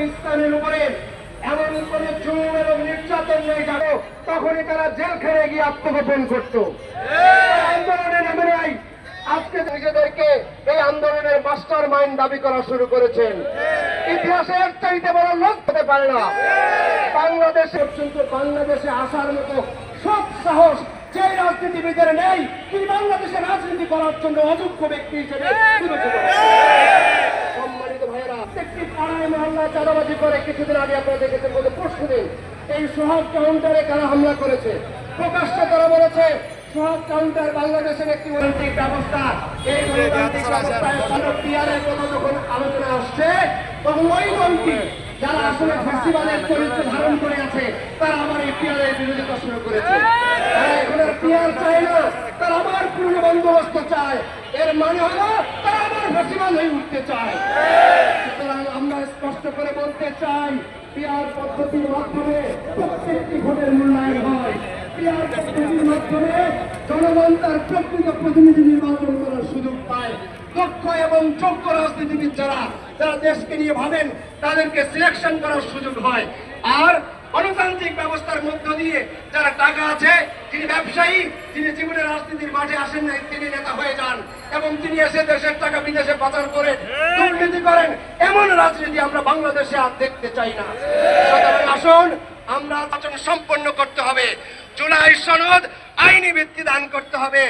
ইসলামের উপরে এমন কোন জুলুম এবং নির্যাতন নিয়ে গেল, তখনই তারা জেল খেলে গিয়ে আত্মগোপন করত। আন্দোলনে নেমে নাই, আজকে নিজেদেরকে এই আন্দোলনের মাস্টার মাইন্ড দাবি করা শুরু করেছেন। ইতিহাসে এর চাইতে বড় লোক হতে পারে না। বাংলাদেশে পর্যন্ত বাংলাদেশে আসার মতো সব সাহস যে রাজনীতিবিদের নেই, তিনি বাংলাদেশে রাজনীতি করার জন্য অযোগ্য ব্যক্তি হিসেবে বিবেচিত। সম্মানিত ভাইয়েরা, একটি পাড়ায় মহল্লা চাঁদাবাজি করে কিছুদিন আগে আপনারা দেখেছেন, বলে পরশু দিন এই সোহাগ কাউন্টারে কারা হামলা করেছে। প্রকাশ্যে তারা বলেছে সোহাগ কাউন্টার বাংলাদেশের একটি গণতান্ত্রিক ব্যবস্থা। এই গণতান্ত্রিক ব্যবস্থায় পিয়ারের কথা যখন আলোচনা আসছে, তখন ওই দলটি যারা আসলে ফেস্টিভ্যালের চরিত্র ধারণ করে আছে, তারা আবার এই পিয়ারের বিরোধিতা শুরু করেছে। তারা এখন আর পিয়ার চায় না, তারা আবার পুরনো বন্দোবস্ত চায়। এর মানে হলো তারা আবার ফেস্টিভ্যাল হয়ে উঠতে চায়। সুতরাং আমরা স্পষ্ট করে বলতে চাই, পিয়ার পদ্ধতির মাধ্যমে প্রত্যেকটি ভোটের মূল্যায়ন হয়। পিয়ার পদ্ধতির মাধ্যমে জনগণ তার প্রকৃত প্রতিনিধি নির্বাচন করার সুযোগ পায়। দক্ষ এবং যোগ্য রাজনীতিবিদ যারা দেশকে নিয়ে ভাবেন, তাদেরকে সিলেকশন করার সুযোগ হয়। আর গণতান্ত্রিক ব্যবস্থার মধ্য দিয়ে যারা টাকা আছে, যিনি ব্যবসায়ী, যিনি জীবনের রাজনীতির মাঠে আসেন নাই, তিনি নেতা হয়ে যান এবং তিনি এসে দেশের টাকা বিদেশে পাচার করেন, দুর্নীতি করেন। এমন রাজনীতি আমরা বাংলাদেশে আর দেখতে চাই না। সুতরাং আসুন, আমরা নির্বাচন সম্পন্ন করতে হবে। জুলাই সনদ আইনি ভিত্তি দান করতে হবে।